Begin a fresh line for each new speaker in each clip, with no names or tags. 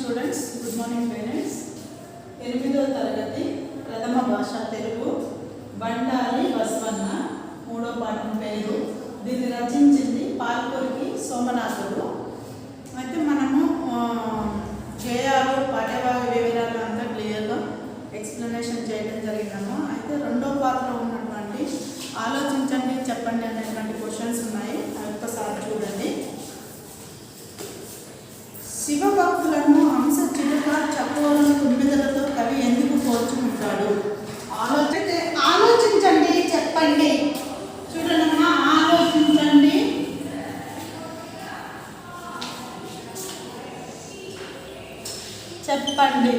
Students, good morning parents. 8వ తరగతి ప్రథమ భాష తెలుగు బండారి బసవన్న 3వ పాఠం పేరు. దీన్ని రచించింది పాల్కొరికి సోమనాథుడు. అయితే మనము గేయాలు పాఠ్యభాగ వివరాలు అంతా క్లియర్గా ఎక్స్ప్లెనేషన్ చేయడం జరిగినాము. అయితే 2వ పార్ట్లో ఉన్నటువంటి ఆలోచించండి చెప్పండి అనేటువంటి క్వశ్చన్స్ ఉన్నాయి. అవి ఒక్కసారి చూడండి. శివభక్తులను హంస చిలుక చకోరం తుమ్మెదలతో కవి ఎందుకు పోల్చుకుంటాడు? ఆలోచించండి చెప్పండి. చూడమ్మా, ఆలోచించండి చెప్పండి.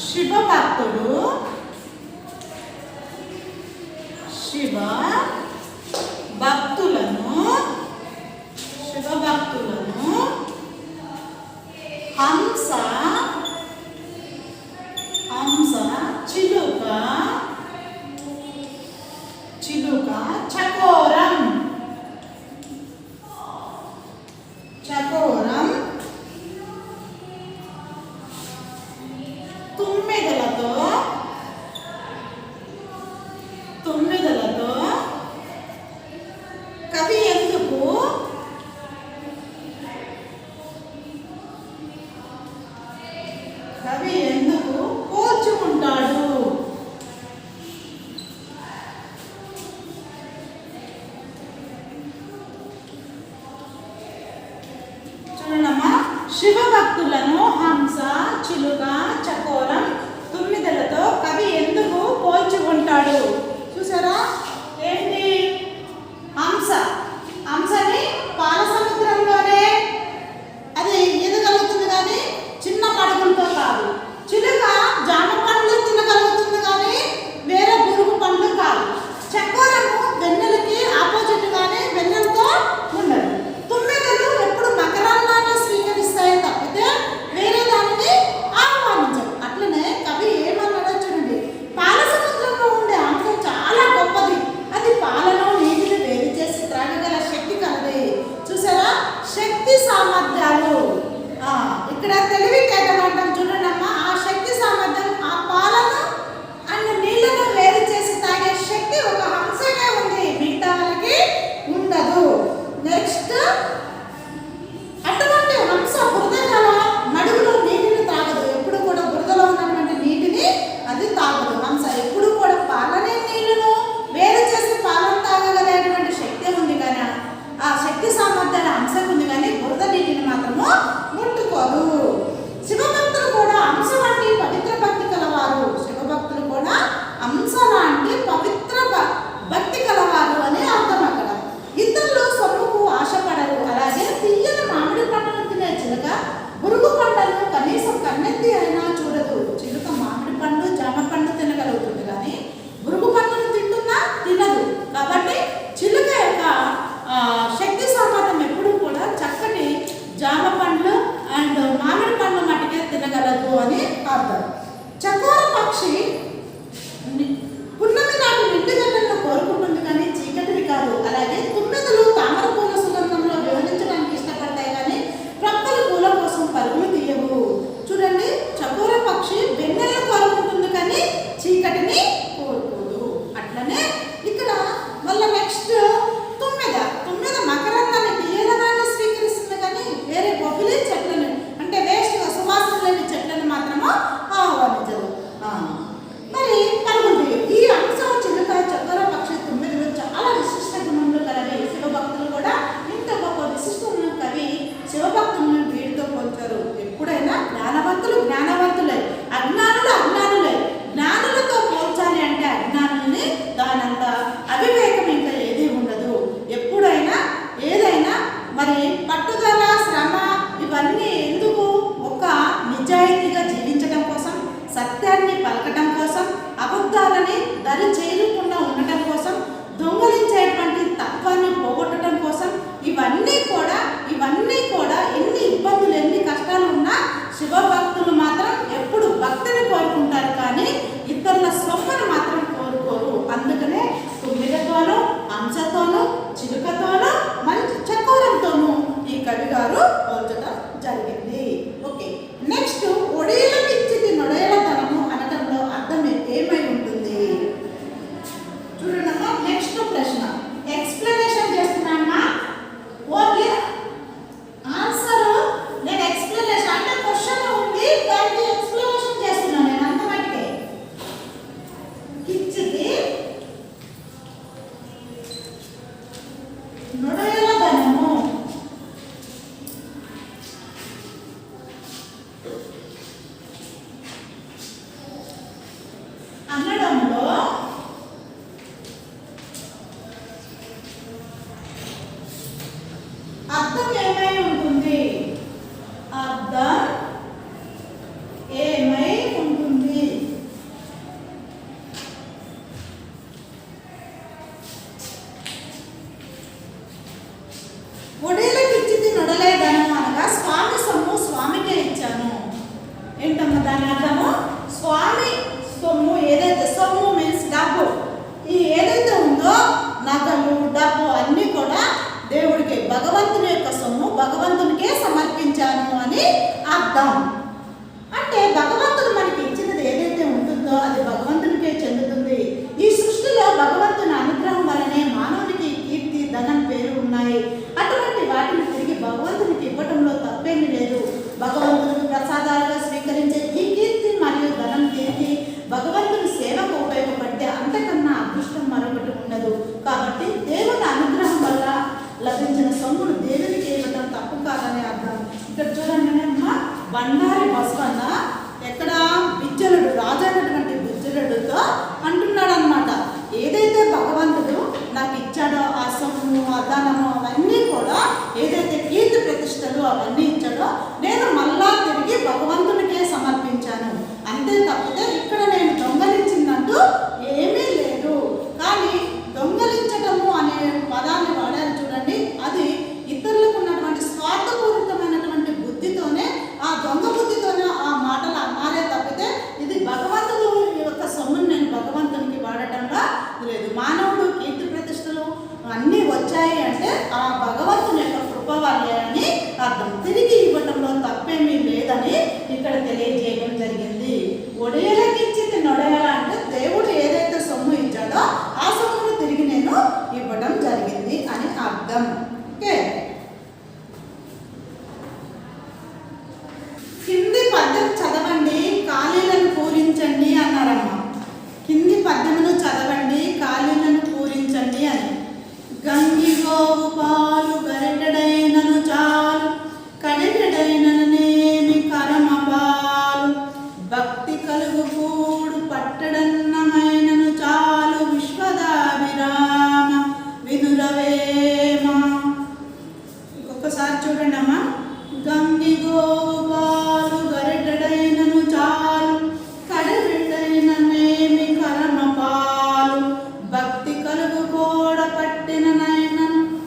శివభక్తుడు శివభక్తులను హంస చిలుక చకోరం తుమ్మెదలతో కవి ఎందుకు పోల్చుకుంటాడు? చూడమ్మా, శివభక్తులను హంస చిలుక చకోరం తుమ్మెదలతో కవి ఎందుకు పోల్చుకుంటాడు? చూసారా? ఏంటి? హంసని పాల సముద్రంలోనే అది ఎదగలుగుతుంది కానీ చిన్న పడగలతో కాదు. చిలుక జామ పండ్లు తినగలుగుతుంది కానీ వేరే పురుగు పండ్లు కాదు. చకోరము వెన్నెలకి ఆపోజిట్ కానీ వెన్నెలతో ఉండదు. తుమ్మెదలు ఎప్పుడు మకరాన్ని స్వీకరిస్తాయి తప్పితే వేరే దానిని ఆహ్వానించవు. అట్లనే కవి ఏమన్నాడో చూడండి. పాల సముద్రంలో ఉండే హంస చాలా గొప్పది. అది పాలను నీటిని వేరు చేసి త్రాగగల శక్తి కలది. చూసారా? శక్తి సామర్థ్యాలు. ఇక్కడ తెలివితేటలు అంటాం చూడండమ్మా. ఆ శక్తి సామర్థ్యం ఆ పాలను అండ్ నీళ్లను వేరు చేసి తాగే శక్తి ఒక హంసకే ఉంది, మిగతా వాళ్ళకి ఉండదు. నెక్స్ట్, అటువంటి హంస బురదలో నడుగులో నీటిని తాగదు. ఎప్పుడు కూడా బురదలో ఉన్నటువంటి నీటిని అది తాగదు. హంస ఎప్పుడు కూడా పాలని నీళ్లను వేరు చేసి పాలను తాగగలిగేటువంటి శక్తి ఉంది కానీ ఆ శక్తి సామర్థ్యాలు హంసకు ఉంది కానీ బురద నీటిని మాత్రము ముట్టుకోదు. శివభక్తులు కూడా హంస వంటి పవిత్ర భక్తి కలవారు. శివభక్తులు కూడా హంస లాంటి పవిత్ర భక్తి కలవారు అని అర్థం. అక్కడ ఇతరులు సొమ్ముకు ఆశపడరు. అలాగే తీయని మామిడి పండ్లను తినే చిలుక పురుగు పండ్లను కనీసం కన్నెత్తి అయినా చూడదు. చిలుక మామిడి పండు జామ పండు తినగలుగుతుంది కానీ పురుగు పండ్లను తినదు. కాబట్టి చిలుక యొక్క శక్తి సామర్థ్యం ఎప్పుడు కూడా చక్కటి జామ పండ్లు అండ్ మామిడి పండ్లు మట్టికే తినగలదు అని అర్థం. చకోర పక్షి పున్నమి నాటి నిండు గంటలను కోరుకుంటుంది కానీ చీకటిని కాదు. అలాగే తుమ్మెదలు తామర పూల సుగంధంలో వివరించడానికి ఇష్టపడతాయి కానీ ప్రక్కలు పూల కోసం పరుగులు తీయవు. చూడండి, చకోర పక్షి వెన్నెలను కోరుకుంటుంది కానీ చీకటిని కోరుకోదు. అట్లనే ఇక్కడ మళ్ళీ నెక్స్ట్ తుమ్మెద మకరందాన్ని తీయదనాన్ని స్వీకరిస్తుంది కానీ వేరే బొబ్బిలి చెట్లను అంటే వేస్ట్గా సువాసన లేని చెట్లను మాత్రము ఆహ్వానించదు. మరి పరుగులు ఈ హంస చిలుక చకోర పక్షి తుమ్మెదలు చాలా విశిష్ట గుణములు కలవి. శివభక్తులు కూడా ఇంత గొప్ప విశిష్ట ఉన్న కవి శివభక్తులను వీడితో పోల్చారు. ఎప్పుడైనా జ్ఞానవంతులే, అజ్ఞానులే. జ్ఞానులతో పోల్చాలి అంటే అజ్ఞానుల్ని దానంత అవివేకం ఇంకా ఏది ఉండదు. ఎప్పుడు దాని అర్థము స్వామి సొమ్ము. ఏదైతే సొమ్ము మీన్స్ డబ్బు, ఈ ఏదైతే ఉందో నగలు డబ్బు అన్నీ కూడా దేవుడికి, భగవంతుని యొక్క సొమ్ము భగవంతునికే సమర్పించాను అని అర్థం. అంటే భగవంతుడు మనకి ఇచ్చినది ఏదైతే ఉంటుందో అది భగవంతునికే చెందుతుంది. ఈ సృష్టిలో భగవంతుని అనుగ్రహం వలనే మానవునికి కీర్తి ధనం పేరు ఉన్నాయి. అటువంటి వాటిని తిరిగి భగవంతునికి ఇవ్వటంలో తప్పేమీ లేదు. భగవంతునికి ప్రసాదాలుగా స్వీకరించే ఈ కీర్తి మరియు ధనం తిరిగి భగవంతుని సేవకు ఉపయోగపడితే అంతకన్నా అదృష్టం మరొకటి ఉండదు. కాబట్టి దేవుని అనుగ్రహం వల్ల లభించిన సొమ్మును దేవునికి ఇవ్వడం తప్పు కాదని అర్థం. ఇక్కడ చూడండి అమ్మా, బండారి బసవన్న ఎక్కడ బిజ్జలుడు రాజైనటువంటి బిజ్జలుడితో అంటున్నాడు అనమాట. ఏదైతే భగవంతుడు నాకు ఇచ్చాడో ఆ సొమ్ము ఆ ధనము అవన్నీ కూడా ఏదైతే కీర్తి ప్రతిష్టలు అవన్నీ ఇచ్చాడో నేను మళ్ళా తిరిగి భగవంతునికే సమర్పించాను. అంతే తప్పితే ఇక్కడ నేను దొంగలించిందంటూ ఏమీ లేదు. కానీ దొంగలించటము అనే పదాన్ని వాడారు చూడండి, అది ఇతరులకు ఉన్నటువంటి స్వార్థపూరితమైనటువంటి బుద్ధితోనే, ఆ దొంగ బుద్ధితోనే ఆ మాటలు అన్నారే తప్పితే ఇది భగవంతుడు యొక్క సొమ్మును నేను భగవంతునికి వాడటంగా లేదు. మానవుడు కీర్తి ప్రతిష్టలు అన్నీ వచ్చాయి అంటే ఆ భగవంతుని యొక్క కృప వల్లే అని అర్థం. తిరిగి ఇవ్వటంలో తప్పేమీ లేదని ఇక్కడ తెలియజేయడం జరిగింది. ఒడియలకిచ్చింది నొడయల అంటే దేవుడు ఏదైతే సొమ్ము ఇచ్చాడో ఆ సొమ్మును తిరిగి నేను ఇవ్వడం జరిగింది అని అర్థం. ఓకే, కింది పద్యం చదవండి ఖాళీలను పూరించండి అన్నారమ్మ. కింది పద్యమును చదవండి ఖాళీలను పూరించండి అని. గంగి గోవు పాలు గరిటెడైనను చాలు, కడిగెడైననేమి కరమ పాలు, భక్తి కలుగు కూడు పట్టడన్నమైనను చాలు, విశ్వదాభిరామ వినురవేమ. ఇంకొకసారి చూడండి అమ్మా. గంగి గోవు పాలు గరిటెడైనను చాలు, కడిగెడైననేమి కరమ పాలు, భక్తి కలుగు కూడ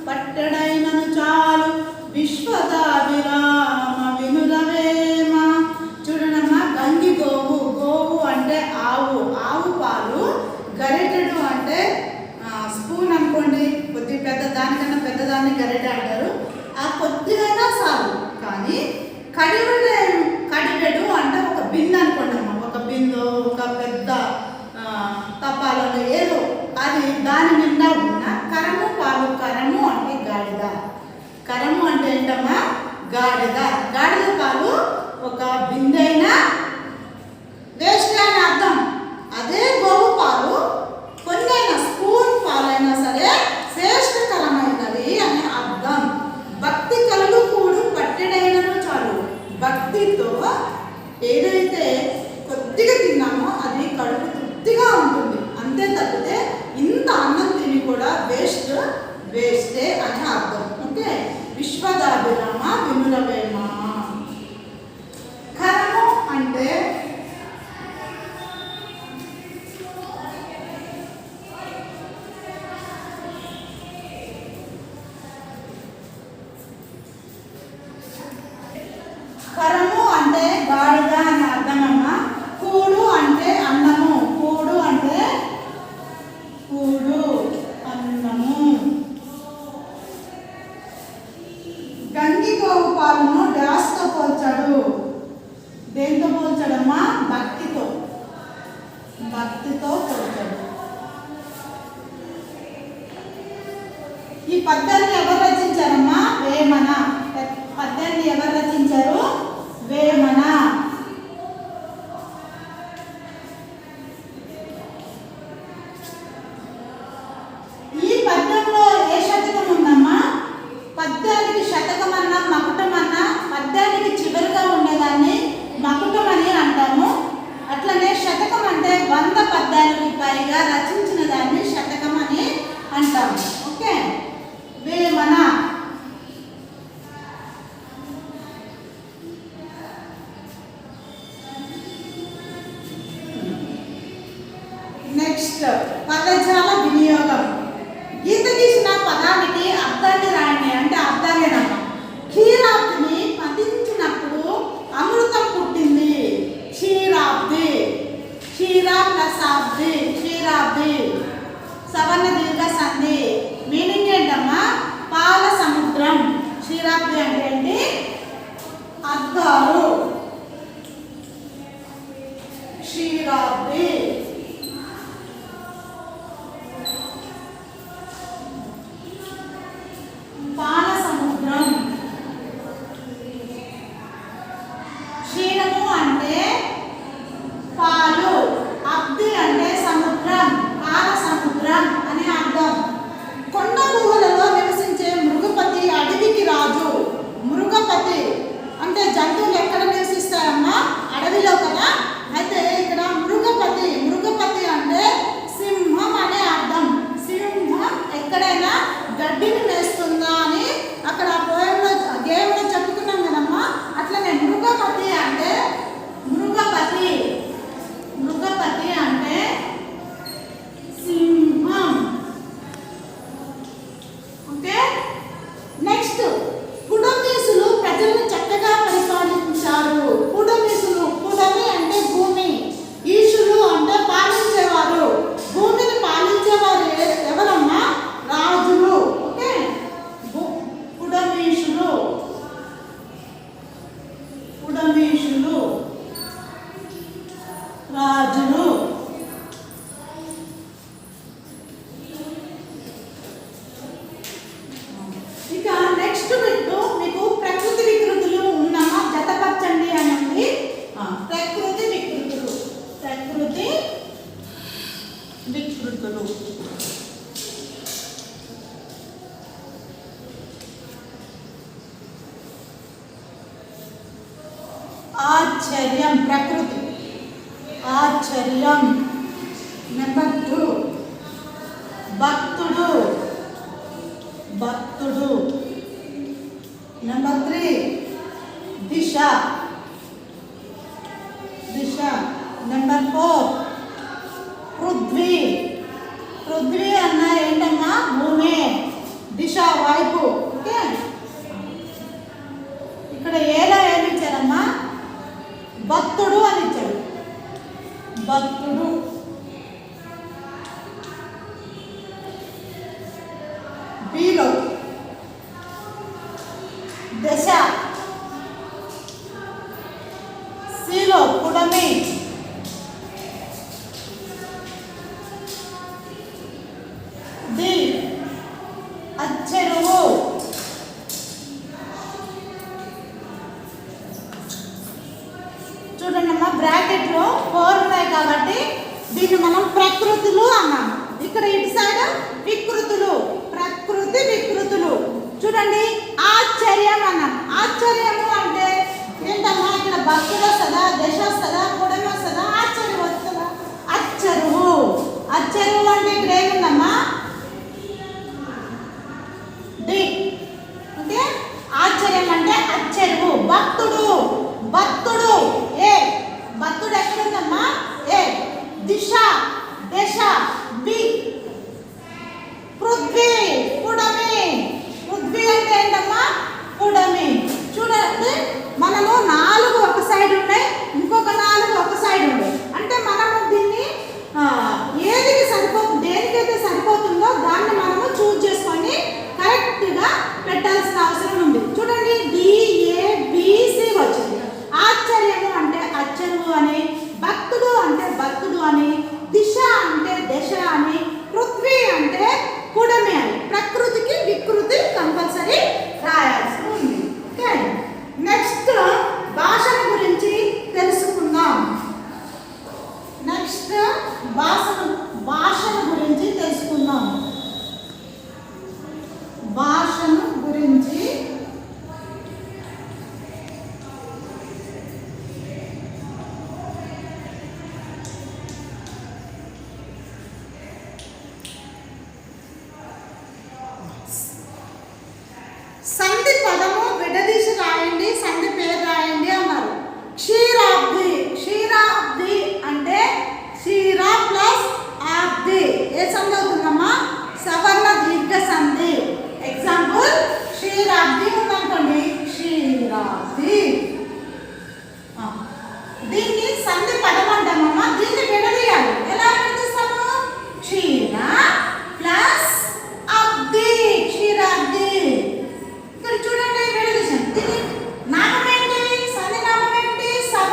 పట్టడైనను చాలు, విశ్వదాభిరామ వినురవేమ. చూడనమ్మా, గంగి గోవు, గోవు అంటే ఆవు, ఆవు పాలు, గరిటెడు అంటే స్పూన్ అనుకోండి, కొద్ది పెద్ద దానికన్నా పెద్దదాన్ని గరిటె అంటారు. ఆ కొద్దిగైనా చాలు. కానీ కడిగెడు అంటే ఒక బిందె అనుకోండి అమ్మ, ఒక బిందు ఒక పెద్ద తపాలలో ఏదో అది దాని నిండా ఉన్న కరము పాలు. కరము అంటే గాడిద, కరము అంటే ఏంటమ్మా గాడిద. గాడిద పాలు ఒక బిందైనా వేస్ట్ అని అర్థం. అదే గోవు పాలు కొన్నైనా స్పూన్ పాలైనా సరే శ్రేష్టకరమైనది అని అర్థం. భక్తి కలుగు కూడు పట్టెడైనను చాలు. భక్తితో ఏదైతే కొద్దిగా తిన్నామో అది కడుపు తృప్తిగా ఉంటుంది. అంతే తప్పితే ఇంత అన్నం తిని కూడా వేస్టే అని అర్థం. ఓకే, విశ్వదాభిరామ వినురవేమ. కరము అంటే గాడిద అని అర్థమమ్మా. కూడు అంటే అన్నము, కూడు అంటే అన్నము. గంగి గోవు పాలను డాస్తో పోల్చాడు. దేంతో పోల్చాడమ్మా? భక్తితో పోల్చాడు. ఈ పద్యాన్ని ఎవరు రచించారమ్మా? వేమన. పద్యాన్ని ఎవరు రచించారు? వేమన. ఈ పద్యంలో ఏ శతకం ఉందమ్మా? పద్యానికి శతకం అన్నా మకుటం అన్నా పద్యానికి చివరిగా ఉండేదాన్ని మకుటం అని అంటాము. అట్లనే శతకం అంటే 100 పద్యాలకు పైగా రచించిన దాన్ని శతకం అని అంటాము. ఓకే, వేమన. జంతువులు ఎక్కడ నివసిస్తారమ్మా? అడవిలో కదా. అయితే ఇక్కడ మృగపతి, మృగపతి అంటే సింహం అనే అర్థం. సింహం ఎక్కడైనా గడ్డిని మేస్తుందా అని అక్కడ పోయంలో గేమ్లో చెప్పుకున్నాం కదమ్మా. అట్లనే మృగపతి అంటే మృగపతి, మృగపతి అంటే సింహం. ఓకే. నెక్స్ట్, పుడమీసులు ప్రజలను చక్కగా పరిపాలించారు. పుడమీసులు, పుడమి అంటే భూమి, ఈశులు అంటే పాలించేవారు. భూమిని పాలించేవారు ఎవరమ్మా? రాజులు. ఓకే. పుడమీసులు, పుడమీసులు రాజులు. ఇక నెక్స్ట్ బిట్టు మీకు ప్రకృతి వికృతులు ఉన్నామా? జతపరచండి అని ఉంది. ప్రకృతి వికృతులు, ప్రకృతి వికృతులు. ఆశ్చర్యం, ప్రకృతి ఆశ్చర్యం. నెంబర్ 2 భక్తుడు, భక్తుడు. నెంబర్ 3 దిశ, దిశ. నెంబర్ 4 పృథ్వీ, పృథ్వీ అన్న ఏంటమ్మా? భూమి, దిశ వైపు. ఓకే. ఇక్కడ ఏలా ఏమి ఇచ్చారమ్మా? భక్తుడు అని ఇచ్చాడు, భక్తుడు. బిలో దశ, సిలో పుడమి, ది అచ్చెరువు. చూడండి అమ్మా, బ్రాకెట్ లో 4 ఉన్నాయి కాబట్టి దీన్ని మనం ప్రకృతులు అన్నాం. ఇక్కడ ఇటు సైడ్ వికృతులు, ప్రకృతి వికృతులు. చూడండి, ఆశ్చర్యం అన్నాం. ఆశ్చర్యము అంటే ఏంటమ్మా? ఇక్కడ భక్తుడు వస్తుందా, దశ వస్తుందా, పొడమి వస్తుందా, ఆశ్చర్యం వస్తుందా? అచ్చరువు. అచ్చరువు అంటే ఇక్కడ ఏముందమ్మా? డి. ఓకే. ఆశ్చర్యం అంటే అచ్చరువు. భక్తుడు, భక్తుడు. ఏ భక్తుడు ఎక్కడుందమ్మా? ఏ దిశ, దశ, బి. పృథ్వీ, పుడమి. పృథ్వీ అంటే ఏంటమ్మా? పుడమి. చూడండి, మనము 4 ఒక సైడ్ ఉన్నాయి, ఇంకొక 4 ఒక సైడ్ ఉన్నాయి. అంటే మనము దీన్ని ఏదికి సరిపోతుంది, దేనికైతే సరిపోతుందో దాన్ని మనము చూజ్ చేసుకొని కరెక్ట్గా పెట్టాల్సిన అవసరం ఉంది. చూడండి, DABC వచ్చింది. ఆశ్చర్యము అంటే అచ్చరువు అని, భక్తుడు అంటే భక్తుడు అని, దిశ అంటే దశ అని, పృథ్వీ అంటే పుడమి అని. ప్రకృతికి వికృతి కంపల్సరీ రాయాల్సి ఉంది. ఓకే. నెక్స్ట్ భాషల గురించి తెలుసుకుందాం. నెక్స్ట్ భాషల గురించి తెలుసుకుందాం. భాషను గురించి సంధి పదము విడదీసి రాయండి, సంధి పేరు రాయండి అన్నారు. క్షీరాబ్ది, క్షీరాబ్ది అంటే క్షీర ప్లస్ ఆబ్ది. ఏ సంధి అవుతుందమ్మా? సవర్ణ దీర్ఘ సంధి. ఎగ్జాంపుల్, క్షీరాబ్ది ఉందనుకోండి, క్షీరాబ్ది. దీన్ని సంధి పదం అంటామమ్మా. దీన్ని విడదీయాలి. ఎలా విడదీస్తాము? క్షీర ప్లస్ అబ్ది, క్షీరాబ్ది. ఇక్కడ చూడండి, విడదీసాం. దీని నామం ఏంటి? సంధి నామం ఏంటి? సవర్ణ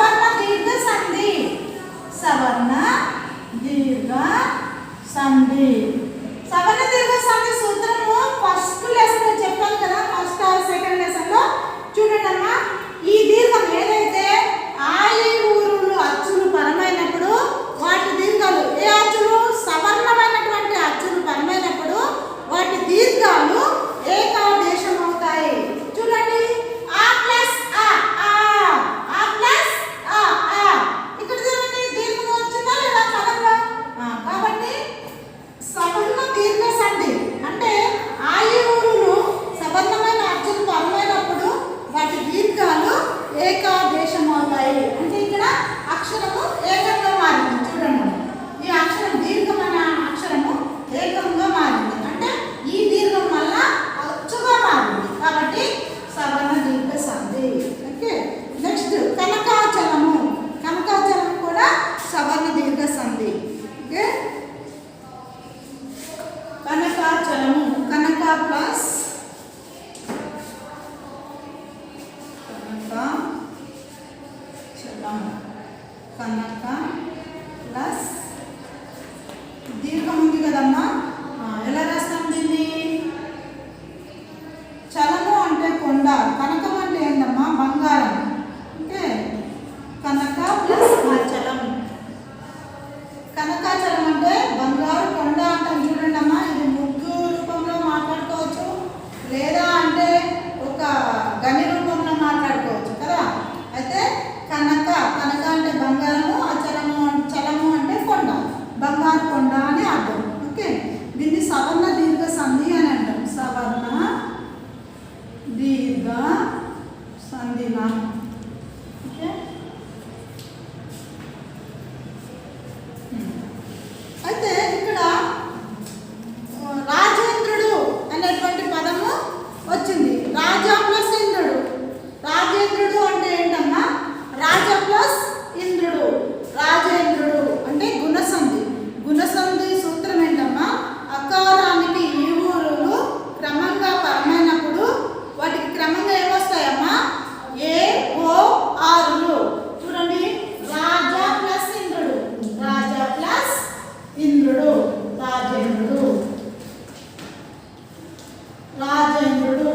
రాజేంద్రుడు.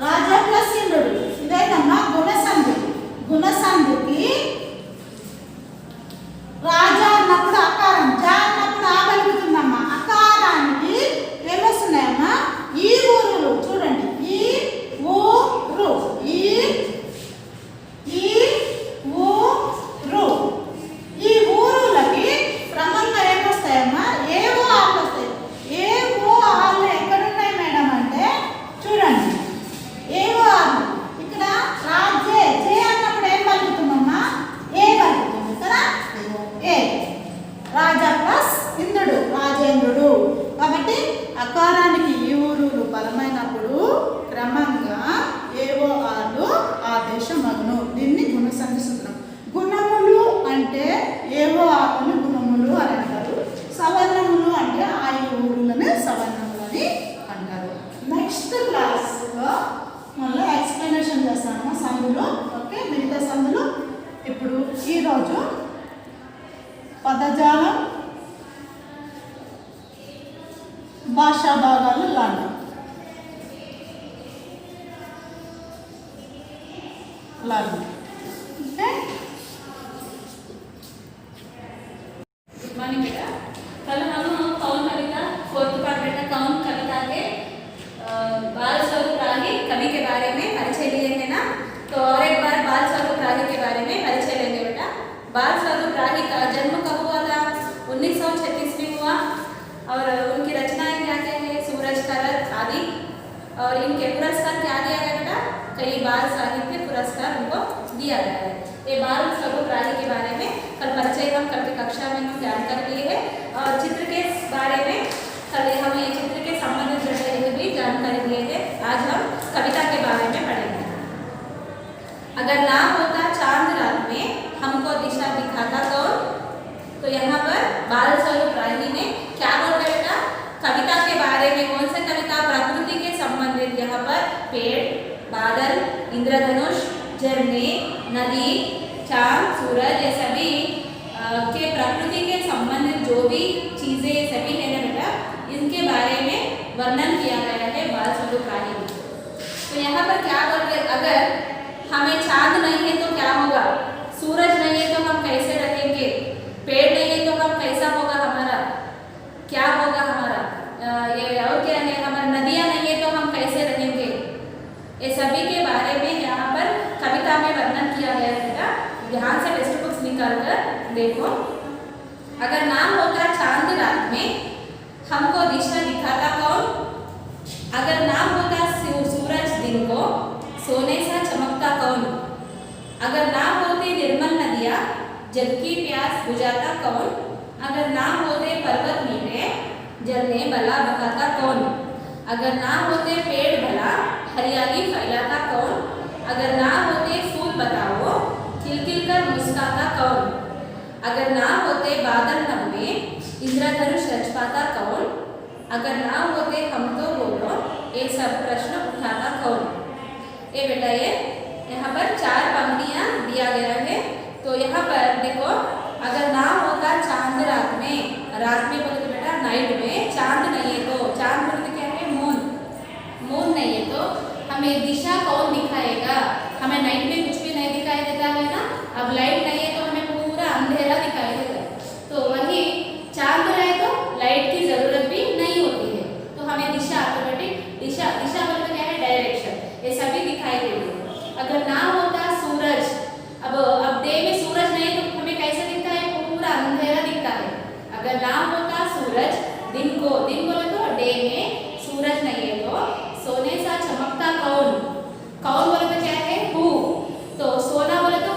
రాజా ప్లస్ ఇంద్రుడు ఇదేనమ్మా గుణసంధి. గుణసంధికి రాజా అన్నప్పుడు అకారం, జా అన్నప్పుడు ఆ కలుగుతుందమ్మా. అకారానికి ఏమొస్తున్నాయమ్మా? ఈ ఊరులు చూడండి. ఈ ఊరు, ఈ ఊరు. ఈ ఊరులకి క్రమంగా ఏమొస్తాయమ్మా? ఏవో ఆళ్ళు వస్తాయి. ఏవో ఆళ్ళు ఎక్కడున్నాయి మేడం అంటే చూడండి. ఏవో ఆళ్ళు ఇక్కడ రాజే, జే అన్నప్పుడు ఏం కలుగుతుందమ్మా? ఏ కలుగుతుంది కదా. ఏ రాజా ప్లస్ ఇంద్రుడు, రాజేంద్రుడు. కాబట్టి అకారానికి ఈ ఊరులు పరమైనప్పుడు క్రమంగా ఏవో ఆలు ఆదేశం మగును. దీన్ని గుణసంధి సూత్రం. గుణములు అంటే ఏవో ఆకులు గుణములు అని అంటారు. సవర్ణములు అంటే ఆ ఈ ఊరులను సవర్ణములు అని అంటారు. నెక్స్ట్ క్లాస్లో మళ్ళీ ఎక్స్ప్లెనేషన్ చేస్తాను సందులు. ఓకే, మిగతా సందులు ఇప్పుడు ఈరోజు పదజాలం, భాషా భాగాలు లాంటి ఓకే.
गुड मॉर्निंग बेटा। कल हम कौन कविता फोर्थ पार्ट बेटा कौन कविता के बाल स्वरूप रागी कवि के बारे में परिचय लिए थे ना, तो और एक बार बाल स्वरूप रागी के बारे में परिचय लेंगे बेटा। बाल स्वरूप रागी का जन्म कब हुआ था? 1936 में हुआ और उनकी रचनाएं क्या क्या है? सूरज का रथ आदि। और इनके पुरस्कार क्या दिया गया बेटा? कई बाल साहित्य पुरस्कार उनको दिया गया है। ये बाल स्वरूप रागी के बारे में कल परिचय हम कल की कक्षा में हम जानकारी लिए है और चित्र के बारे में कल हम ये चित्र के संबंधित भी जानकारी लिए थे। आज हम कविता के बारे में पढ़ेंगे। अगर नाम होता चांद रात में हमको दिशा दिखाता कौन? तो यहाँ पर बाल स्वरूप रागी ने क्या बोल रहे बेटा? कविता के बारे में कौन सा कविता? प्रकृति के संबंधित। यहाँ पर पेड़, बादल, इंद्रधनुष, झरने, नदी, चांद, सूरज, ये सभी के प्रकृति के संबंधित जो भी चीजें सभी है ना बेटा, इनके बारे में वर्णन किया गया है बाल स्वरूप रागी में। तो यहाँ पर क्या बोल रहे? अगर हमें चांद नहीं है तो क्या होगा? सूरज नहीं है तो हम कैसे रहेंगे? पेड़ नहीं है तो हम कैसा होगा? हमारा क्या होगा? हमारा ये और क्या है? हमारी नदियाँ नहीं है तो हम कैसे रहेंगे? ये सभी के बारे में यहाँ पर कविता में वर्णन किया गया है बेटा। ध्यान से टेक्स्ट बुक्स निकाल कर देखो। अगर नाम होता चांद रात में हमको दिशा दिखाता कौन? अगर नाम होता सूरज दिन को सोने सा चमकता कौन? अगर नाम होते निर्मल नदियाँ जल की प्यास बुझाता कौन? अगर नाम होते पर्वत मीठे झरने भला बहाता कौन? अगर नाम होते पेड़ भला हरियाली फैलाता कौन? अगर नाम होते फूल बताओ खिलखिल कर मुस्काता कौन? अगर नाम होते बादल नन्हे इंद्रधनुष रच पाता कौन? अगर नाम होते हम तो बोलो ये सब प्रश्न उठाता कौन? ये बेटा ये यहाँ पर 4 पंक्तियाँ दिया गया है। तो यहाँ पर देखो, अगर नाम होता चांद रात में बोलते बेटा नाइट में, चांद नहीं है तो चांद बोलते क्या है? मून। मून नहीं है तो हमें दिशा कौन दिखाएगा? हमें नाइट में कुछ भी नहीं दिखाई देता है ना। अब लाइट नहीं है तो हमें पूरा अंधेरा दिखाई देता है। तो वही चांद रहे तो लाइट की जरूरत भी नहीं होती है। तो हमें दिशा ऑटोमेटिक दिशा बोलते क्या है? डायरेक्शन। ये सभी दिखाई देते हैं। अगर नाम होता सूरज, अब डे में सूरज नहीं तो हमें कैसे दिखता है? पूरा अंधेरा दिखता है। अगर नाम होता सूरज दिन बोले तो डे में सूरज नहीं है तो सोने सा चमकता कौन? कौन बोले तो क्या है? हु। तो सोना बोले तो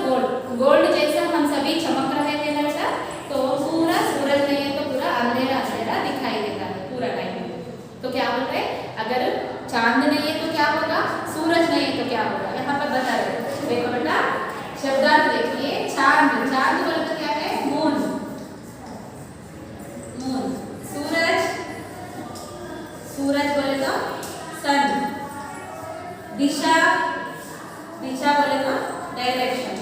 गोल्ड जैसे हम सभी चमक रहे थे ना बेटा। तो पूरा सूरज नहीं है तो पूरा अंधेरा दिखाई देता है पूरा टाइम। तो क्या बोल रहे? अगर चांद नहीं है तो क्या होगा? सूरज नहीं है तो क्या होगा? यहाँ पर बता रहे। देखो बेटा शब्दार्थ देखिए। चांद बोले तो क्या है? मून। सूरज बोले तो सन। दिशा बोले तो डायरेक्शन।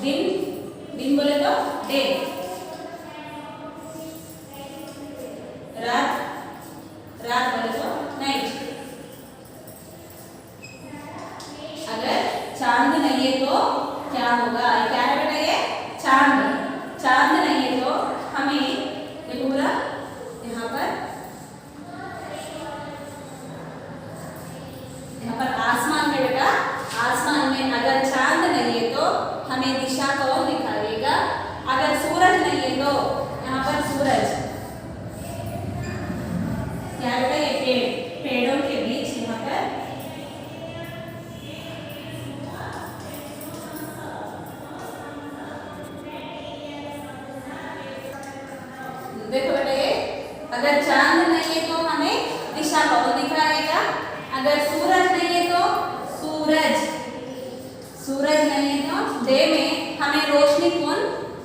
दिन, दिन बोले तो डे, रात, रात बोले तो नाइट। अगर चांद नहीं है तो क्या होगा? क्या है बेटा ये? चांद। चांद नहीं है तो हमें ये पूरा यहाँ पर आसमान में बेटा, आसमान में अगर चांद नहीं है तो हमें दिशा कौन दिखाएगा? अगर सूरज नहीं है तो यहाँ पर सूरज, क्या बेटा ये पेड़, पेड़ों के बीच यहाँ पर देखो बेटा ये, अगर चांद नहीं है तो हमें दिशा कौन दिखाएगा? अगर सूरज नहीं है तो सूरज, सूरज नहीं है तो डे में हमें रोशनी कौन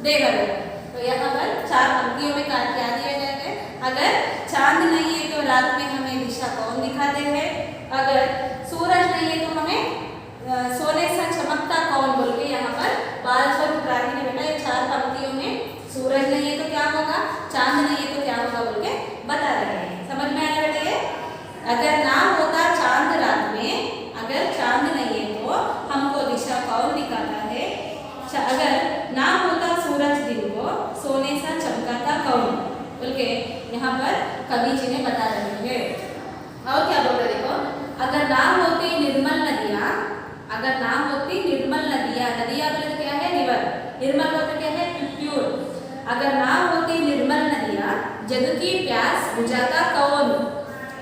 देगा बेटा? तो यहाँ पर 4 पंक्तियों में क्या दिया गया है? अगर चांद नहीं है तो रात में हमें दिशा कौन दिखाते हैं? अगर सूरज नहीं है तो हमें सोने सा चमकता कौन बोल के यहाँ पर बाल स्वरूप राही ने बेटा ये 4 पंक्तियों में सूरज नहीं है तो क्या होगा, चांद नहीं है तो क्या होगा बोल के बता रहे हैं। समझ में आया बेटा ये? अगर ना होता चांद रात में, अगर चांद नहीं है तो हमको दिशा कौन दिखाता है? अगर ना होता सूरज दिन को सोने सा चमकाता कौन बोल के यहाँ पर कवि जी ने बता रहे हैं। और क्या बोल रहे देखो, अगर ना होती निर्मल नदियाँ, अगर ना होती निर्मल नदियाँ, नदियाँ बोले तो क्या है? रिवर, निर्मल बोले तो क्या है? प्योर। अगर ना होती निर्मल नदियाँ जग की प्यास बुझाता कौन?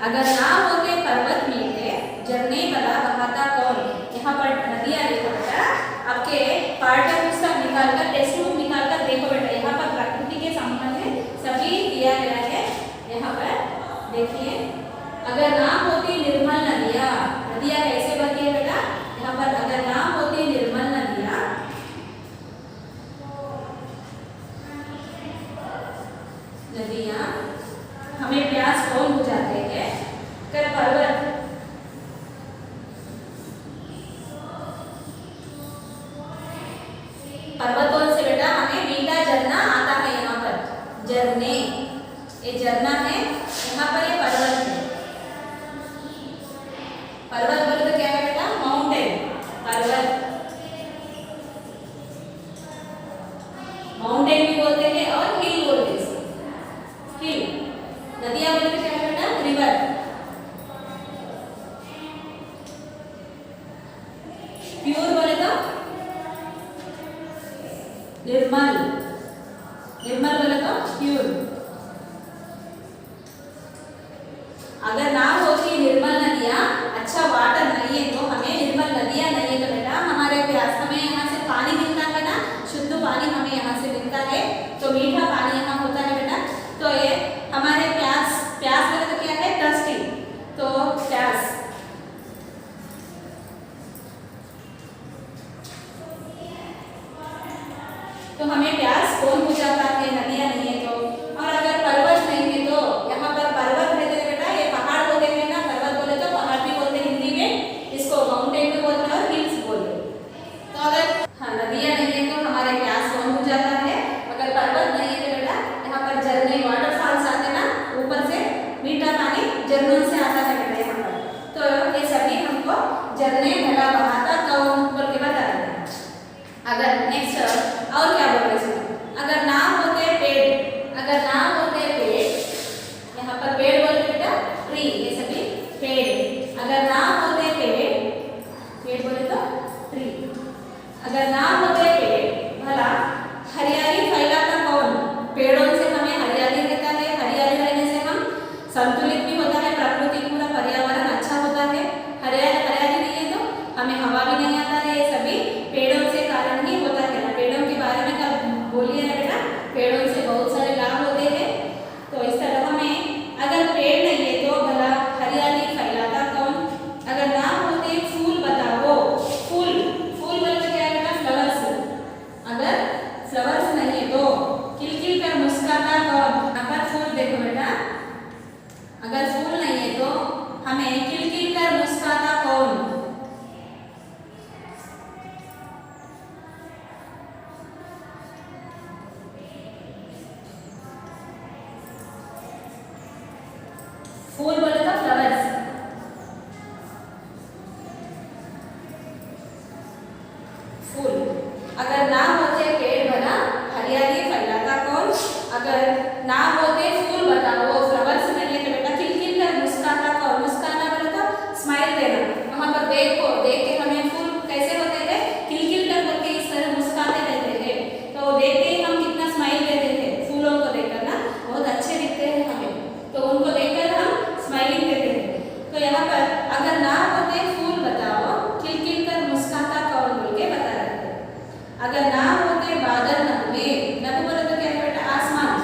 अगर ना होते पर्वत मीठे झरने भला बहाता कौन? यहाँ पर नदियाँ देखो बेटा, आपके पाठ्य पुस्तक निकालकर, टेक्स्ट बुक निकालकर देखो बेटा, यहाँ पर प्रकृति के संबंध में सभी दिया गया है। यहाँ पर देखिए, अगर ना होती निर्मल नदियाँ, नदियाँ कैसे बहती है बेटा? यहाँ पर अगर ना होती निर्मल नदियाँ, नदियाँ हमें प्यास कौन बुझाते हैं? कर पर्वत, पर्वत कौन से बेटा? हमें मीठा झरना आता है यहाँ पर, झरने, ये झरना है, यहाँ पर ये पर्वत है। पर्वत बोले तो क्या है बेटा? माउंटेन, पर्वत, माउंटेन भी बोलते हैं और हिल बोलते हैं, हिल। नदियाँ बोले तो क्या है बेटा? रिवर। प्योर बोले तो निर्मल, निर्मल बोले तो प्योर। अगर ना होती निर्मल नदियाँ, अच्छा वाटर नहीं है तो हमें निर्मल नदियाँ नहीं है तो बेटा हमारे प्यास, हमें यहाँ से पानी मिलता है ना, शुद्ध पानी हमें यहाँ से मिलता है, तो मीठा पानी यहाँ होता है बेटा। तो ये हमारे प्यास, प्यास बोले तो क्या है? थर्स्टी, तो प्यास, तो हमें प्यास कौन बुझाता है? नदियाँ नहीं है तो। और अगर पर्वत नहीं है तो यहाँ पर पर्वत रहते हैं बेटा, ये पहाड़ बोलते हैं ना, पर्वत बोले तो पहाड़ भी बोलते हैं हिंदी में, इसको माउंटेन भी बोलते हैं और हिल्स बोलते हैं। तो अगर हाँ नदियाँ नहीं है तो हमारे प्यास कौन बुझाता है? अगर पर्वत नहीं है तो बेटा यहाँ पर झरने, वाटरफॉल्स आते हैं ना, ऊपर से मीठा पानी झरनों से आता है बेटा यहाँ पर। तो ये सभी हमको झरने भला बहाता कौन बोल के बता रहे हैं। अगर नेक्स्ट और क्या बोल रहे हैं? अगर ना होते पेड़, अगर ना होते पेड़, यहाँ पर पेड़ बोलते बेटा ट्री, ये सभी पेड़। अगर ना होते पेड़, पेड़ बोले तो ट्री, अगर ना होते पेड़ भला हरियाली फैलाता कौन? पेड़ों से हमें हरियाली रहता है, हरियाली रहने से हम संतुलित भी होता है, प्रकृति पूरा पर्यावरण अच्छा होता है। हरियाली नहीं है तो हमें हवा भी नहीं आता है, ये सभी पेड़ों से कारण ही होता है। पेड़ों के बारे में कब बोलिए ना बेटा, पेड़ों से बहुत सारे लाभ होते हैं। तो इस तरह हमें अगर पेड़ नहीं है तो भला हरियाली फैलाता कौन? अगर ना होते फूल बताओ, फूल, फूल बोले तो क्या है बेटा? फ्लावर्स। अगर फ्लावर्स नहीं है तो अगर ना होते पेड़ बना हरियाली फैलाता कौन? अगर ना होते फूल बताओ फ्लावर्स नहीं है तो बेटा खिलखिल कर मुस्कुराता कौन? मुस्कुराना बोले तो स्माइल देना। वहाँ पर देखो, देख के हमें फूल कैसे होते थे? खिलखिल कर करके इस तरह मुस्कुराते रहते थे। तो देखते ही हम कितना स्माइल देते थे फूलों को देखकर ना, बहुत अच्छे दिखते हैं हमें, तो उनको देखकर हम स्माइलिंग देते थे। तो यहाँ पर अगर ना होते फूल बताओ खिलखिल कर मुस्कुराता कौन बोल के बता रहे थे। अगर ना होते बादल नभे, नभ बोले तो क्या है बेटा? आसमान,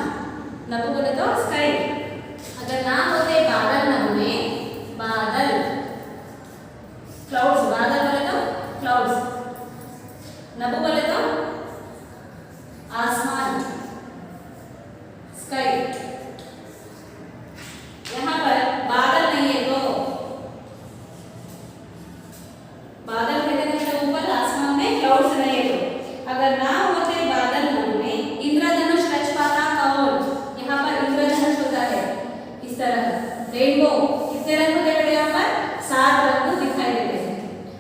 नभ बोले तो स्काई। अगर ना होते बादल नभे, बादल क्लाउड्स, बादल बोले तो क्लाउड्स, नभ बोले तो आसमान स्काई। यहाँ पर बादल नहीं है तो बादल कहते हैं ऊपर आसमान में, क्लाउड्स नहीं है तो। अगर ना होते बादल नभे इंद्रधनुष रच पाता कौन? यहाँ पर इंद्रधनुष होता है इस तरह, रेनबो कितने रंग होते हैं यहाँ पर? 7 रंग दिखाई देते हैं।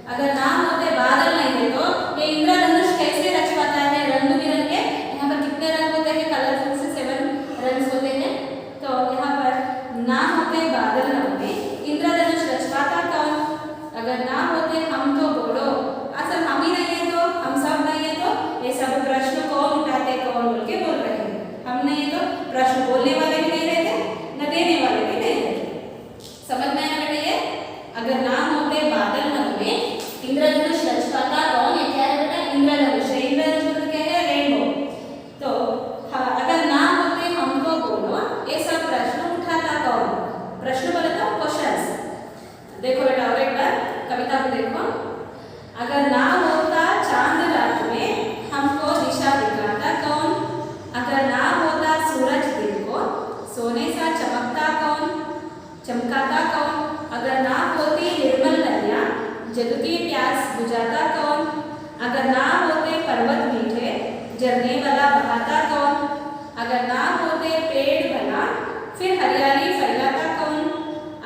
अगर ना होते बादल नहीं है तो ये इंद्रधनुष कैसे रच पाता है? रंग बिरंगे, यहाँ पर कितने रंग होते हैं? कलरफुल से 7 रंग होते हैं। तो यहाँ पर ना होते बादल नभे इंद्रधनुष रच पाता कौन? अगर ना होते हम तो बोलो, असल हम ही नहीं है तो, हम सब नहीं है तो ये सब प्रश्न कौन उठाते कौन बोल के बोल रहे हैं। हम नहीं है तो प्रश्न बोलने वाले भी नहीं रहते, न देने वाले भी नहीं रहते। समझ में आया बेटा ये? अगर ना होते बादल नभे इंद्रधनुष रच पाता कौन? ये क्या है बेटा? इंद्रधनुष है। इंद्रधनुष मतलब क्या है? रेनबो। तो अगर ना होते हमको बोलो ये सब प्रश्न उठाता कौन? प्रश्न बोले तो क्वेश्चंस। देखो बेटा और एक बार कविता को देखो। अगर ना होता चांद रात में हमको दिशा दिखाता कौन? अगर ना होता सूरज दिन को सोने सा चमकाता कौन? अगर ना होती निर्मल नदियाँ जग की प्यास बुझाता कौन? अगर ना होते पर्वत मीठे झरने वाला बहाता कौन? अगर ना होते पेड़ भला फिर हरियाली फैलाता कौन?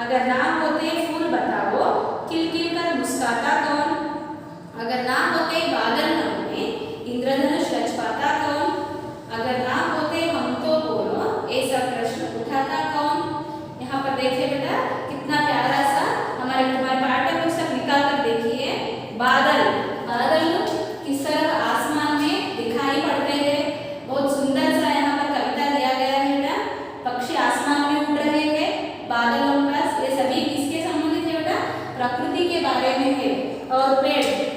अगर ना होते फूल बताओ खिलखिल कर मुस्कुराता कौन? अगर ना होते बादल नभे इंद्रधनुष रच पाता कौन? अगर ना होते हम तो बोलो ये सब प्रश्न उठाता कौन? यहाँ पर देखिए बेटा कितना प्यारा सा तुम्हारे पाठ्य पुस्तक निकाल कर देखिए। बादल, बादल किस तरह आसमान में दिखाई पड़ते हैं, बहुत सुंदर सा यहाँ पर कविता दिया गया है बेटा। पक्षी आसमान में उड़ रहे हैं, बादलों पास, ये सभी किसके संबंधित है बेटा? प्रकृति के बारे में है। और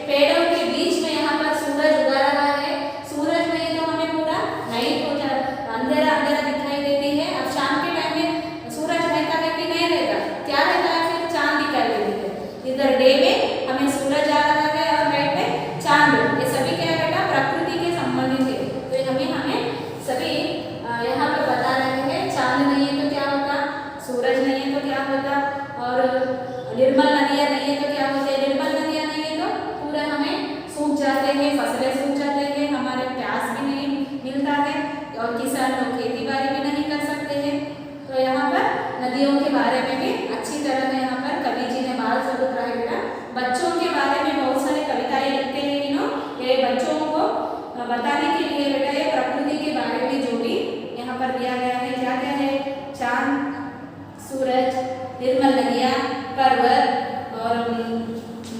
पेड़ों के बीच में यहाँ पर सूरज उगा रहा है। सूरज नहीं तो हमें पूरा नाइट हो जाता, अंधेरा अंधेरा दिखाई देती है। अब शाम के टाइम में सूरज रहता है कि नहीं रहता? क्या रहता है? फिर चांद दिखाई देती है। इधर डे में हमें सूरज आ रहा है और नाइट में चांद। ये सभी क्या है बेटा? प्रकृति के संबंधित है। तो हमें सभी यहाँ पर बता रहे हैं चांद नहीं है तो क्या होता, सूरज नहीं है तो क्या होता, और निर्मल नदियाँ नहीं है तो क्या होता है? निर्मल नदियाँ नहीं है तो पूरा हमें सूख जाते हैं, फसलें सूख जाते हैं, हमारे प्यास भी नहीं मिलता है और किसान लोग खेती बाड़ी भी नहीं कर सकते हैं। तो यहाँ पर नदियों के बारे में भी अच्छी तरह से यहाँ पर कवि जी ने बाल स्वरूप रहा बेटा। बच्चों के बारे में बहुत सारी कविताएं लिखते हैं ये बच्चों को बताने के लिए बेटा। ये प्रकृति के बारे में जो भी यहाँ पर दिया गया है, क्या क्या है? चांद, सूरज, निर्मल नदियाँ, पर्वत और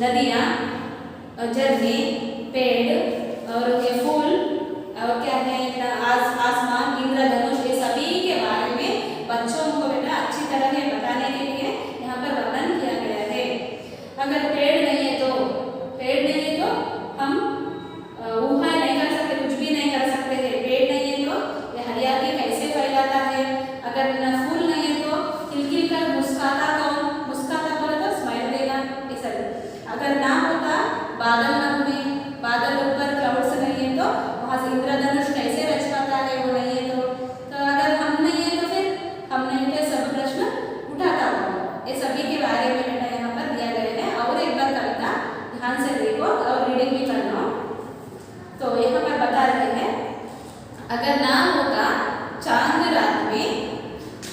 नदियाँ, झरने, पेड़ और ये फूल और क्या है आसमान, इंद्रधनुष, ये सभी के बारे में बच्चों को बेटा अच्छी तरह से बताने के लिए यहाँ पर वर्णन किया गया है। अगर पेड़ नहीं है तो हम ऊहा नहीं कर सकते, कुछ भी नहीं कर सकते हैं। पेड़ नहीं है तो ये हरियाली कैसे फैलाता है? अगर फूल नहीं है तो खिलखिल कर मुस्कुराता कौन? मुस्कुराता बोले तो स्माइल देगा। अगर ना होता बादल नभे, बादल ऊपर क्लाउड्स नहीं है तो वहाँ से इंद्रधनुष कैसे रच पाता है? वो नहीं है तो अगर हम नहीं है तो फिर हम नहीं तो सब प्रश्न उठाता होगा। ये सभी के बारे में बेटा यहाँ पर दिया गया है। और एक बार कविता ध्यान से देखो और रीडिंग भी करना। तो यहाँ पर बता रहे हैं अगर ना होता चांद रात में,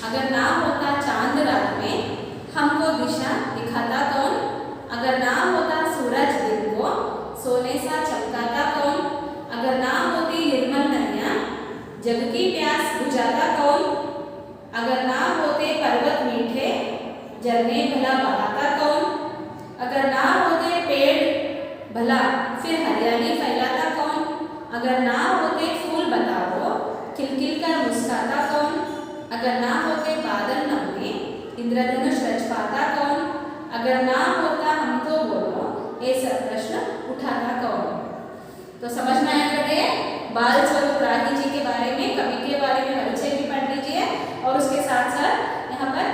अगर ना होता चांद रात में हमको दिशा दिखाता कौन? अगर ना होता सूरज दिन को सोने सा चमकाता कौन? मुरझाता कौन? अगर ना होते पर्वत मीठे झरने भला बहाता कौन? अगर ना होते पेड़ भला फिर हरियाली फैलाता कौन? अगर ना होते फूल बताओ खिलखिल कर मुस्कुराता कौन? अगर ना होते बादल नन्हे इंद्रधनुष रच पाता कौन? अगर ना होता हम तो बोलो ये सब प्रश्न उठाता कौन? तो समझ में आया बेटे? बाल स्वरूप राही जी के बारे में, कवि के बारे में परिचय भी पढ़ लीजिए और उसके साथ साथ यहाँ पर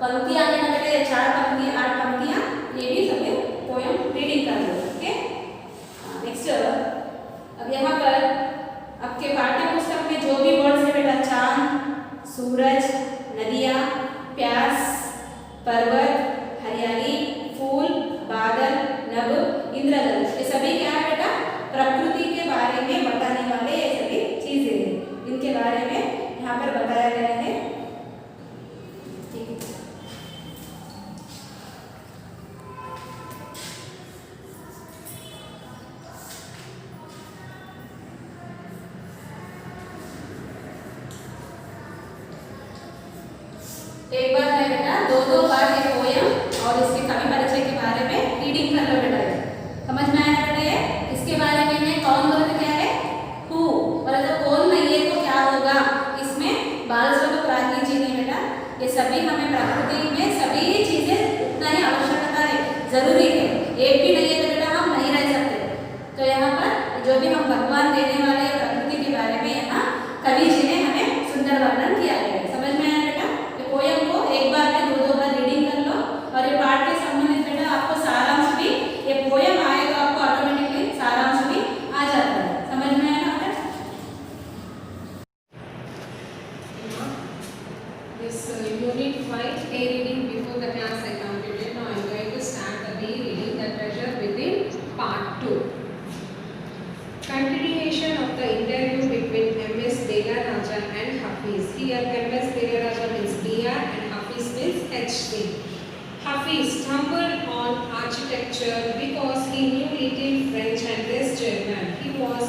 पंक्तियाँ आगे ना बेटे, 4 पंक्तियाँ 8 पंक्तियाँ, ये भी सभी पोयम रीडिंग कर लो। ओके, नेक्स्ट अब यहाँ पर आपके पाठ्य पुस्तक में जो भी वर्ड्स है बेटा, चांद, सूरज, नदियाँ, प्यास, पर्वत, हरियाली, फूल, बादल, नभ, इंद्रधनुष, ये सभी क्या है बेटा? प्रकृति के बारे में बताने वाले ये सभी चीजें हैं। इनके बारे में यहाँ पर बताया गया है। ठीक है, एक बार है बेटा, दो बार ये पोयम और इसके कवि परिचय के बारे में रीडिंग कर लो बेटा। समझ में आया बेटा? ये इसके बारे में है, कौन बोले तो क्या है? हु बोले तो कौन नहीं है तो क्या होगा? इसमें बाल स्वरूप राही जी ने बेटा ये सभी हमें प्रकृति में सभी चीजें उतना ही आवश्यकता है, जरूरी है, एक भी नहीं है तो बेटा हम नहीं रह सकते। तो यहाँ पर जो भी हम भगवान देने वाले प्रकृति के बारे में यहाँ कवि जी ने हमें सुंदर वर्णन किया है। समझ में आया बेटा? ये पोयम को एक बार में दो बार रीडिंग कर लो और ये पाठ के संबंधित बेटा आपको सारांश भी, ये पोयम आए तो आपको ऑटोमेटिकली सारांश भी आ जाता है। समझ में आया ना बेटा?
This unit 5 A reading before the class I completed. Now I am going to start the B reading, the treasure within part 2. Continuation of the interview between MS Devaraja and Hafiz. Here MS Devaraja means DR and Hafiz means HC. Hafiz stumbled on architecture because he knew little French and less German. He was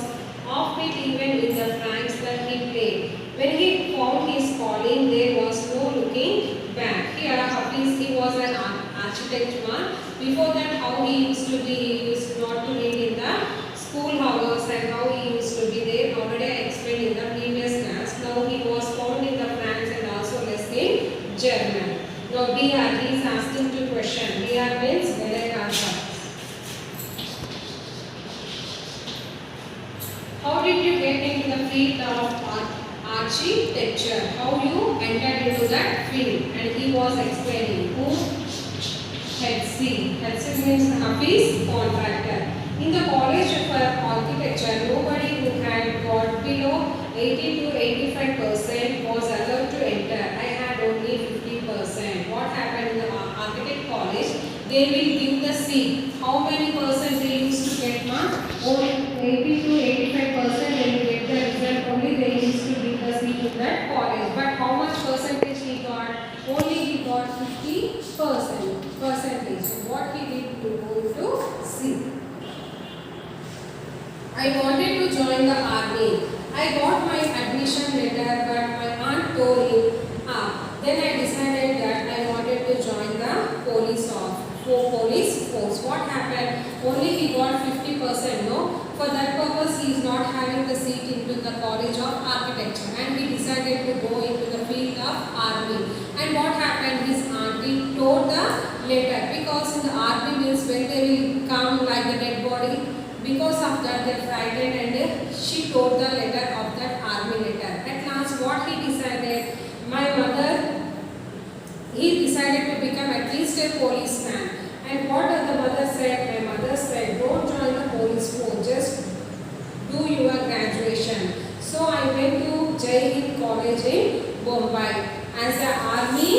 offbeat even in the pranks that he played. When he found his calling, there was no looking back. Here Hafiz, he was an architect man. Before that, how he used to be, he used not to read in the school hours and how he used to be there. Already I explained in the previous class. Now he was found in the French and also less in German. Now BR, he is asking two questions. BR means Devaraja. How did you get into the field of architecture? How you entered into that field? And he was explaining. Who? HC. HC means Hafiz, contractor. In the college of architecture, nobody who had got below 80 to 85% was allowed to enter. I had only 50%. What happened in the architect college? They will give the seat. How many percent they used to get mark? Only 80 to 85% when you get the result. Only they used to give the seat in that college. But how much percentage he got? Only he got 50%. What he did to go to see. I wanted to join the army. I got my admission letter, but my aunt told him, then I decided that I wanted to join the police force. What happened? Only he got 50%, no? For that purpose, he is not having the seat into the College of Architecture, and he decided to go into the field of army. And what happened? His auntie tore the letter, because in the army means when they will come like the dead body, because of that they frightened and she tore the letter of that army letter. At last what he decided, he decided to become at least a policeman. And what the mother said? My mother said, don't join the police force, just do your graduation. So I went to Jai Hind College in Bombay. As an army,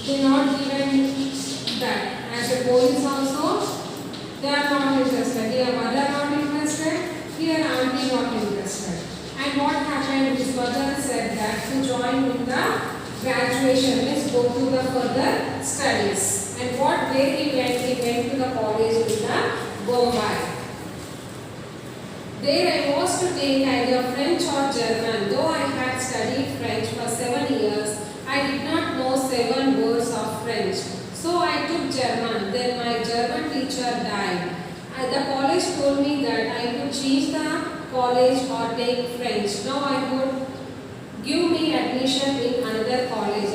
they not given that. As a police also, they are not interested. Here mother not interested, here auntie not interested. And what happened? His mother said that to join with the graduation, let's go to the further studies. And where he went? He went to the college in the Bombay. There I was to take either French or German. Though I had studied French for 7 years, I did not know 7 words of French. So I took German. Then my German teacher died. The college told me that I could change the college or take French. Now I would give me admission in another college.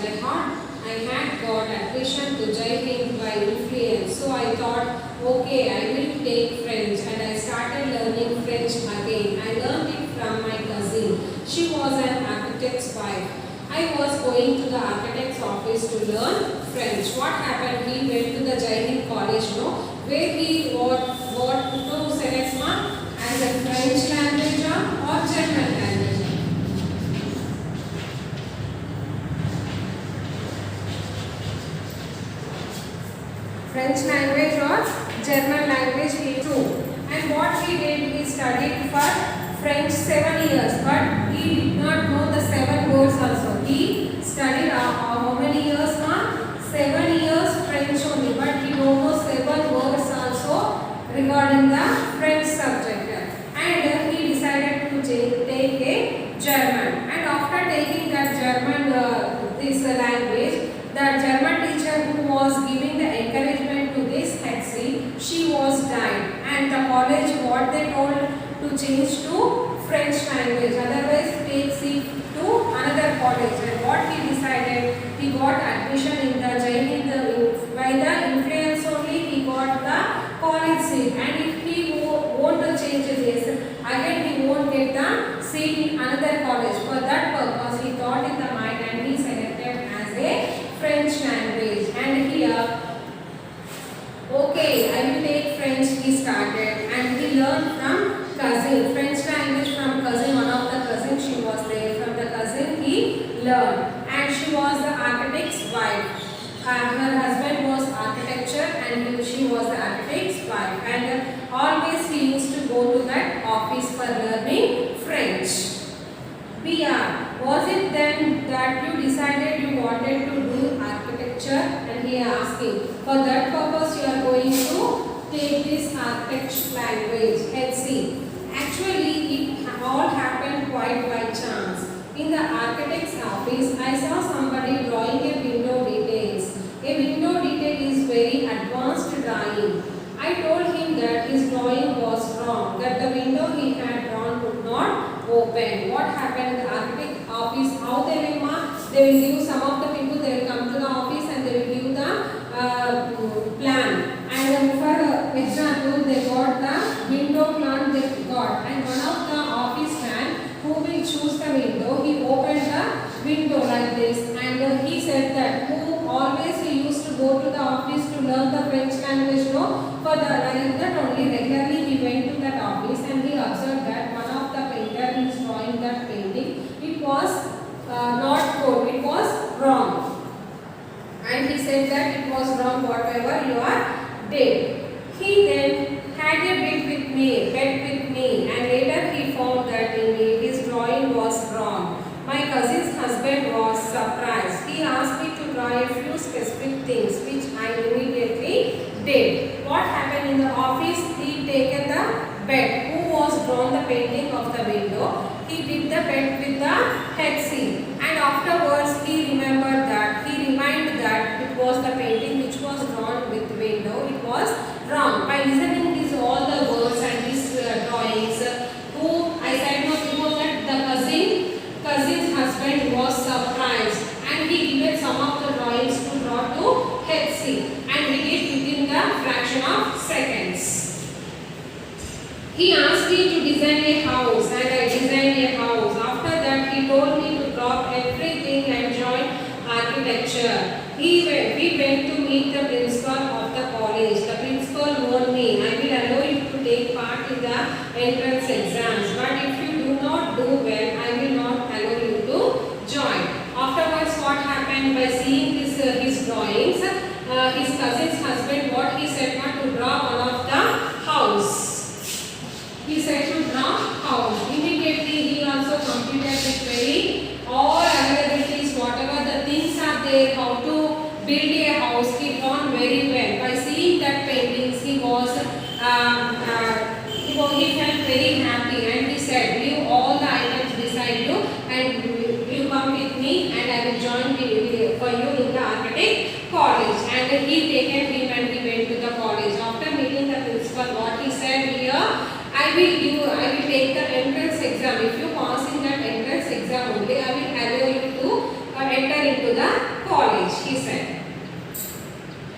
I had got admission to Jai Hind by influence. So I thought, okay, I will take French, and I started learning French again. I learned it from my cousin. She was an architect's wife. I was going to the architect's office to learn French. What happened? He went to the Jai Hind college, where he what to select as a French language or German language. French language or German language he too. And what he did, he studied for French 7 years, but he did not know the 7 words also. He studied how many years? 7 years French only, but he don't know 7 words also regarding the French subject. And he decided to take a German. And after taking that German, this language, the German teacher who was giving the encouragement to this Hetzi, she was died, and the college what they told to change to French language, otherwise take seat to another college. And what he decided, he got admission in the Jai Hind by the influence only. He got the college seat, and if he won't change this, again he won't get the seat in another college. For that purpose, he thought in the mind, and he selected as a French language. And here, okay, I will take French, he started, and he learned from cousin, French language from cousin, one of the cousins she was there, from the cousin he learned, and she was the architect's wife. Her husband was architecture, and she was the architect's wife, and always he used to go to that office for learning French. PR, was it then that you decided you wanted to do architecture? And he asking, for that purpose you are going to take this architecture language, HC. Actually, it all happened quite by chance. In the architect's office, I saw somebody drawing a window details. A window detail is very advanced drawing. I told him that his drawing was wrong, that the window he had drawn could not open. What happened in the architect office? How they will mark? They will give some of the people, they will come to the office and they will give the plan. And for example, they got the window plan they got, and one of the office man who will choose the window, he opened the window like this, and he said that who always he used to go to the office to learn the French language, for the like that only regularly he went to that office, and he observed that one of the painter is drawing that painting, it was not good, it was wrong, and he said that it was wrong whatever you are did. He then had a bet with me, and later he found that indeed his drawing was wrong. My cousin's husband was surprised. He asked me to draw a few specific things, which I immediately did. What happened in the office? He taken the bed. Who was drawn the painting of the window? He did the bed with the head scene, and afterwards he remembered that. He reminded that it was the painting which was drawn with the window. It was wrong. By listening these all the words and these drawings, who I said no, it was that the cousin's husband was surprised, and he given some of the drawings to draw to Hetzi, and he did within the fraction of seconds. He asked me to design a house, and I designed a house. After that, he told me to drop everything and join architecture. We went to meet the principal of the college. The principal warned me, I will allow you to take part in the entrance exams, but if you do not do well, I will not allow you to join. Afterwards, what happened? By seeing his drawings, his cousin's husband, what he said, not to draw one of the house. He said to draw house. Immediately, he also completed with very all availabilities, whatever the things are there, how to build a house, he done very well. By seeing that paintings, he felt very happy, and he said, "You I will take the entrance exam. If you pass in that entrance exam only, I will allow you to enter into the college, he said.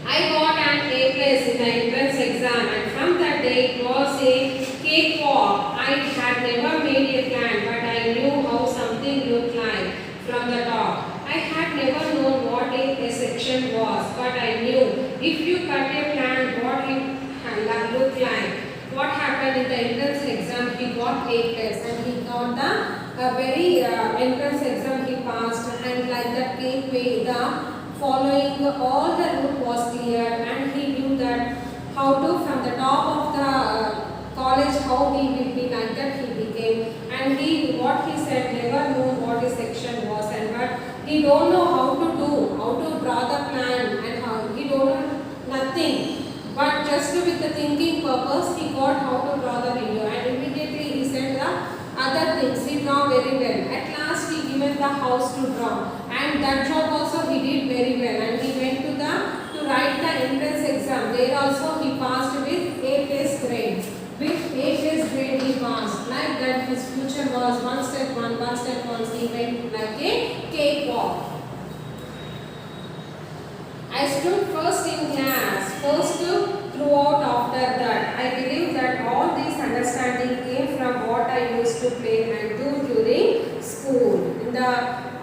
I got an A plus in the entrance exam, and from that day it was a cakewalk. I had never made a plan, but I knew how something looked like from the top. I had never known what a section was, but I knew if you cut a plan what it looked like. What happened in the entrance exam? He got A plus, and he got the very entrance exam he passed, and like that cake way the following all the route was clear, and he knew that how to from the top of the college how he will be like that he became, and he what he said never knew what his section was, and but he don't know how to do, how to draw the plan, and how he don't know nothing. But just with the thinking purpose, he got how to draw the window, and immediately he said the other things he draw very well. At last he given the house to draw, and that job also he did very well, and he went to write the entrance exam. There also he passed with A plus grade. With A plus grade he passed. Like that his future was one step one, he went like a cakewalk. I stood first in class, first throughout after that. I believe that all this understanding came from what I used to play and do during school.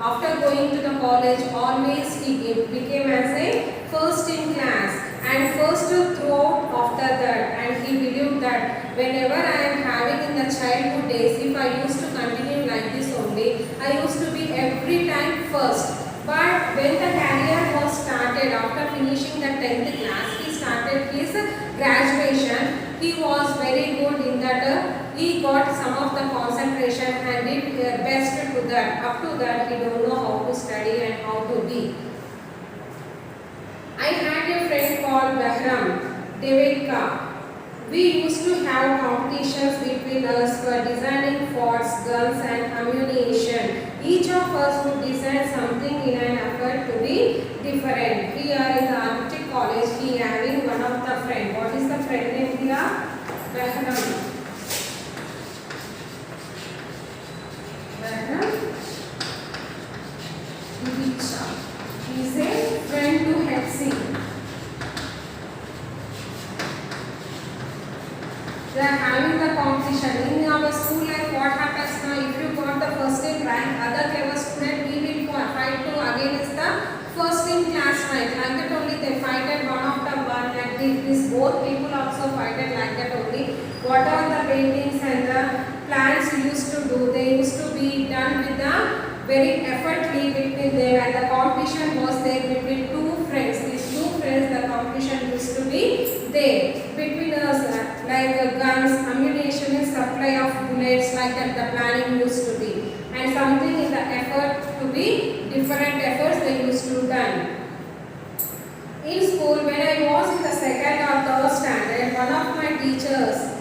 After going to the college, always he became as a first in class and first throughout after that. And he believed that whenever I am having in the childhood days, if I used to continue like this only, I used to be every time first. But when the career was started, after finishing the 10th class, he started his graduation. He was very good in that. He got some of the concentration and did best to that. Up to that, he don't know how to study and how to be. I had a friend called Behram Devika. We used to have competitions between us for designing forts, guns and ammunition. Each of us would design something in an effort to be different. We are in the architect college. He having one of the friend. What is the friend name here? Behram. He is a friend to Hetzi. They are having the competition. In our school life, what happens now? If you got the first in rank, other clever student, we will fight to against the first in class rank. Like that only they fighted one after one, and these both people also fighted like that only. What are the paintings and the plans used to do? They used to be done with the very effortly between them, and the competition was there between two friends. These two friends, the competition used to be there between us, like guns, ammunition, and supply of bullets, like that the planning used to be, and something in the effort to be different efforts they used to done. In school, when I was in the second or third standard, one of my teachers,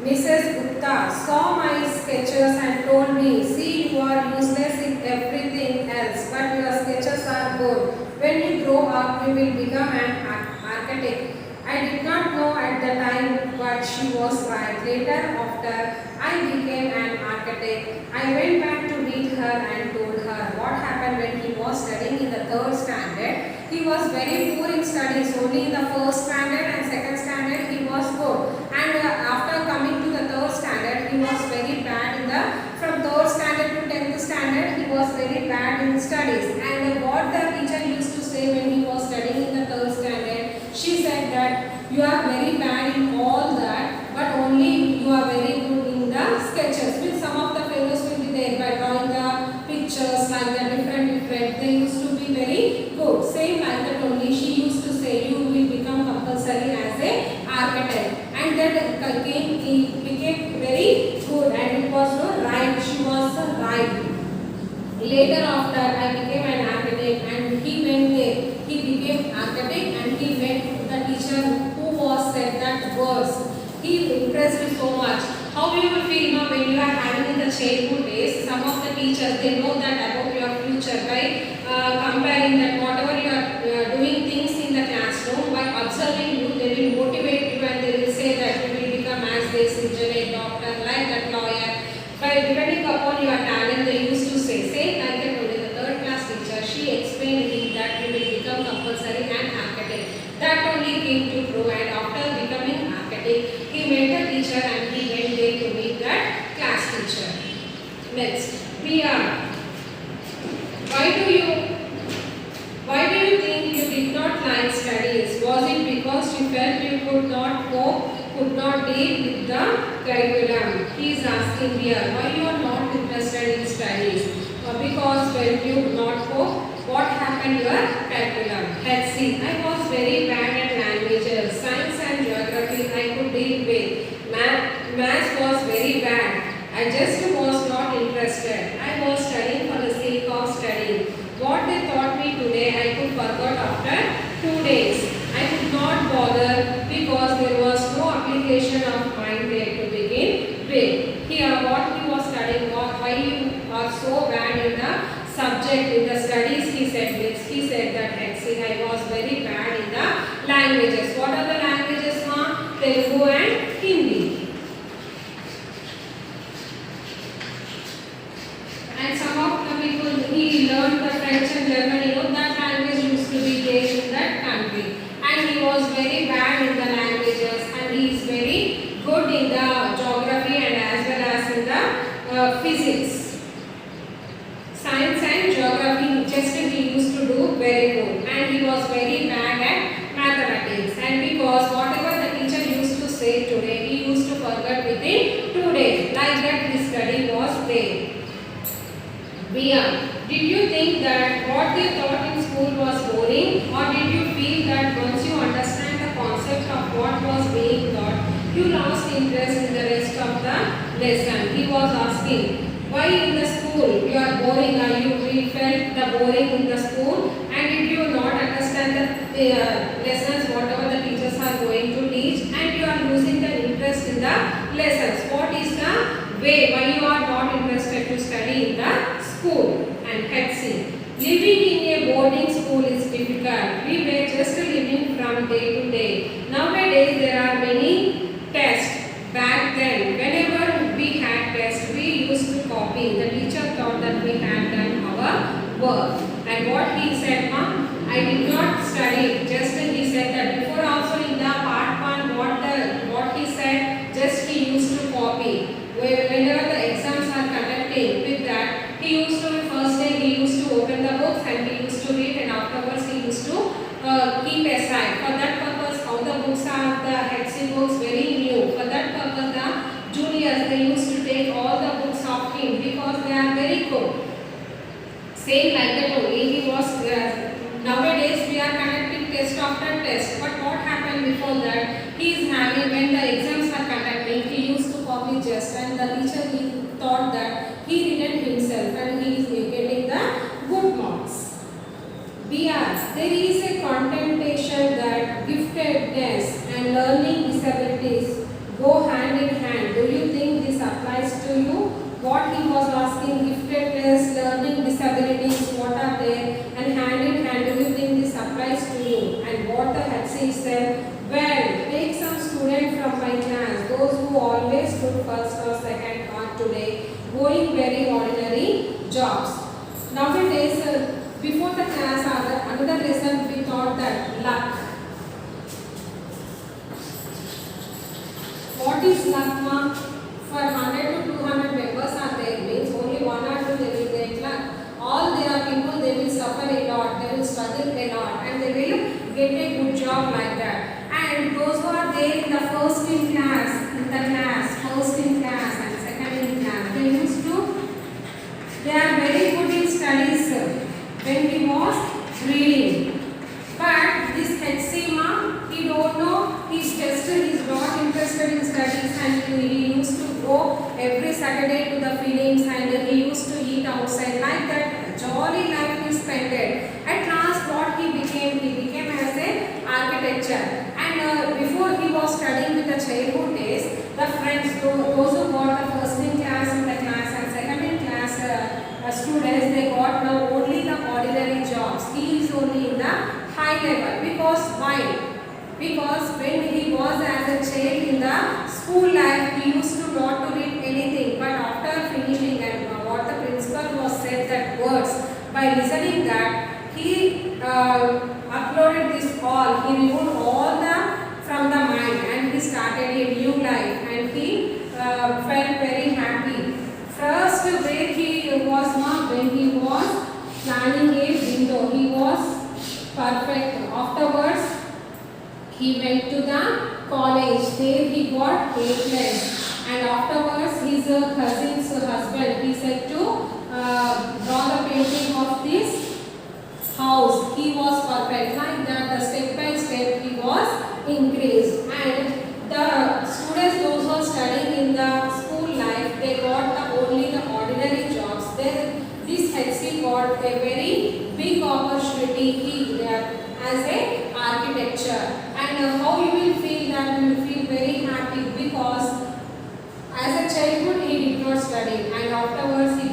Mrs. Gupta, saw my sketches and told me, "See, you are useless in everything else, but your sketches are good. When you grow up, you will become an architect." I did not know at the time, but she was right. Later, after I became an architect, I went back to meet her and told her what happened when he was studying in the third standard. He was very poor in studies. Only in the first standard and second standard he was good. And after coming to the third standard, he was very bad in the, from third standard to 10th standard, he was very bad in studies. And what the teacher used to say when he was studying in the third standard, she said that you are very bad in all that, but only you are very good in the sketches. With some of the fellows will be there by drawing the pictures like the different, they used to be very good. Same like that only she used to say you will become compulsory as a architect. And that he became very good, and it was right, she was right. Later after I became an architect, and he went there, he became architect, and he went to the teacher who was said that words. He impressed me so much. How you will feel now when you are having in the childhood days, some of the teachers, they know that about your future by comparing that whatever you are doing things in the classroom, by observing you, they will motivate you and they will say that you will become as this engineer, doctor, Next, BR. Why do you think you did not like studies? Was it because you felt you could not cope, could not deal with the curriculum? He is asking here, why you are not interested in studies? Because when you could not cope, what happened to your curriculum? Let's see, I was very bad at languages, science and geography I could deal with. Math was very bad. I just was not interested. I was studying for the sake of studying. What they taught me today, I could forget after 2 days. I could not bother because there was no application of mind there to begin with. Here, what he was studying, why you are so bad in the subject, in the studies, he said this. He said that actually I was very bad in the languages. What are the languages, ma? Telugu and Hindi. And some of the people, he learned the French and German, that language used to be there in that country. And he was very bad in the languages and he is very good in the geography and as well as in the physics. Science and geography, just he used to do very good. And he was very bad at mathematics. And because whatever the teacher used to say today, he used to forget within 2 days. Like that his study was there. Did you think that what they taught in school was boring, or did you feel that once you understand the concept of what was being taught, you lost interest in the rest of the lesson? He was asking, why in the school you are boring, or you felt the boring in the school, and did you not understand the lessons, whatever the teachers are going to teach, and you are losing the interest in the lessons? What is the way why you are not interested to study in the school? And let's see, living in a boarding school is difficult. We were just living from day to day. Nowadays there are many tests. Back then, whenever we had tests, we used to copy. The teacher thought that we had done our work. And what he said, ma, I did not study. Just he said that before also in the part 1, what he said, just he used to copy. Whenever the exams are conducting, with that, he used to, first day he used to open the books and he used to read, and afterwards he used to keep aside. For that purpose, how the books are, the HC books, very new. For that purpose, the juniors, they used to take all the books of him because they are very good. Same like that only, he was, nowadays we are conducting test after test. But what happened before that, he is having, when the exams are conducting, he used to copy just, and the teacher, he thought that he didn't himself and he is getting the good marks. BR, there is a contentation that giftedness and learning disabilities go hand in hand. Do you think this applies to you? What he was asking, giftedness, learning disabilities, what are there, and hand in hand, do you think this applies to you? And what the HC said, well, take some student from my class, those who always took first or second part today, going very ordinary jobs. Nowadays, before the class, another lesson we thought that luck. What is luck, ma? For 100 to 200 members are there, means only 1 or 2 they will get luck. All there are people, they will suffer a lot, they will struggle a lot, and they will get a good job like that. And those who are there in the first in class, first in class and second in class, they are very good in studies when he was reading. But this HC, he don't know, he's not interested in studies, and he used to go every Saturday to the fields and he used to eat outside. Like that, jolly life he spent it. At last, what he became as a architecture. And before he was studying with the childhood days, the friends, those who got the first in class and second in class students, they got now only the ordinary jobs. He is only in the high level. Because why? Because when he was as a child in the school life, he used to not to read anything. But after finishing and what the principal was said that words, by listening that, he uploaded this all. He removed all from the mind and he started a new life, and he felt very happy. First first where he was not, when he was planning a window, he was perfect. Afterwards, he went to the college. There he got A+. And afterwards, his cousin's husband, he said to draw the painting of this house. He was perfect. Like that, the step by step he was increased. And the students, those who are studying in the school life, they got only the ordinary jobs. Then this HC got a very big opportunity as a architecture. And how you will feel that? You will feel very happy because as a childhood he did not study, and afterwards he